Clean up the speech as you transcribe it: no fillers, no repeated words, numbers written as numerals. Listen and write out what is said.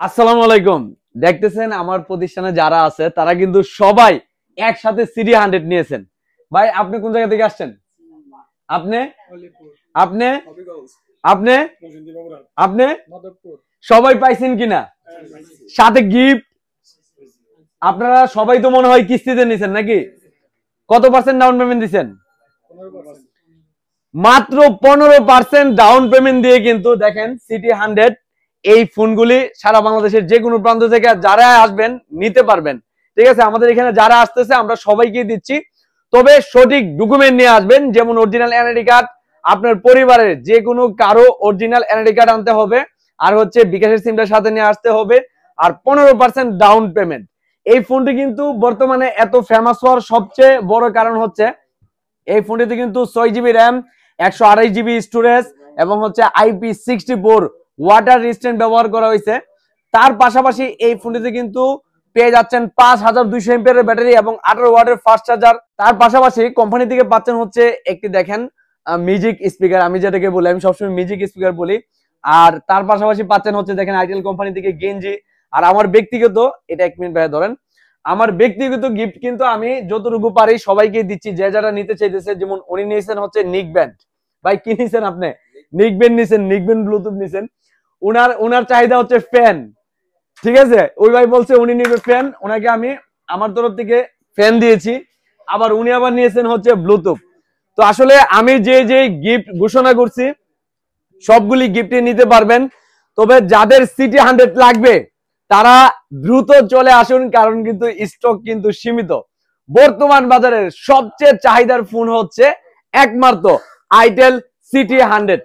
আসসালামু আলাইকুম। দেখতেছেন আমার প্রতিষ্ঠানে যারা আছে তারা কিন্তু সবাই একসাথে সিটি 100 নিয়েছেন। ভাই আপনি কোন জায়গা থেকে আসছেন? আপনি আপনি আপনি আপনি সবাই পাইছেন কিনা? সাথে গিফট আপনারা সবাই তো মনে হয় কিস্তিতে নিছেন নাকি? কত পার্সেন্ট ডাউন পেমেন্ট দিছেন? মাত্র 15% ডাউন পেমেন্ট দিয়ে কিন্তু দেখেন সিটি 100 এই ফোনগুলি সারা বাংলাদেশের যে কোনো প্রান্ত থেকে যারা আসবেন নিতে পারবেন। ঠিক আছে, আমাদের এখানে যারা আসতেছে আমরা সবাইকে দিচ্ছি, তবে সঠিক ডকুমেন্ট নিয়ে আসবেন, যেমন অরিজিনাল এনআইডি কার্ড, আপনার পরিবারের যে কোনো কারো অরিজিনাল এনআইডি কার্ড আনতে হবে, আর হচ্ছে বিকাশের সিমটা সাথে নিয়ে আসতে হবে, আর 15% ডাউন পেমেন্ট। এই ফোনটি কিন্তু বর্তমানে এত ফেমাস হওয়ার সবচেয়ে বড় কারণ হচ্ছে এই ফোনটিতে কিন্তু 6GB র্যাম, 128GB স্টোরেজ এবং হচ্ছে IP64 ওয়াটার রেজিস্ট্যান্ট ব্যবহার করা হয়েছে। তার পাশাপাশি এই ফোনটিতে কিন্তু পেয়ে যাচ্ছেন 5200 এমপিআর ব্যাটারি এবং 18 ওয়াটের ফাস্ট চার্জার। তার পাশাপাশি কোম্পানি থেকে পাচ্ছেন হচ্ছে একটি দেখেন মিউজিক স্পিকার, আমি যেটাকে বলি, আমি সবসময় মিউজিক স্পিকার বলি। আর তার পাশাপাশি পাচ্ছেন হচ্ছে দেখেন আইটেল কোম্পানি থেকে গেঞ্জি। আর আমার ব্যক্তিগত, এটা 1 মিনিট ভাই ধরেন, আমার ব্যক্তিগত গিফট কিন্তু আমি যতটুকু পারি সবাইকে দিচ্ছি, যে যারা নিতে চাইতেছে। যেমন উনি নিয়েছেন হচ্ছে নিক ব্যান্ড। ভাই কি নিছেন আপনি? নিক ব্যান্ড নিছেন, নিক ব্যান্ড ব্লুটুথ নিছেন। উনার চাহিদা হচ্ছে ফ্যান, ঠিক আছে, ওই ভাই বলছে উনি নিবে ফ্যান, ওনাকে আমি আমার তরফ থেকে ফ্যান দিয়েছি। আবার উনি আবার নিয়েছেন হচ্ছে ব্লুটুথ। তো আসলে আমি যে যে গিফট ঘোষণা করছি সবগুলি গিফটে নিতে পারবেন, তবে যাদের সিটি 100 লাগবে তারা দ্রুত চলে আসুন, কারণ কিন্তু স্টক কিন্তু সীমিত। বর্তমান বাজারের সবচেয়ে চাহিদার ফোন হচ্ছে একমাত্র আইটেল সিটি 100।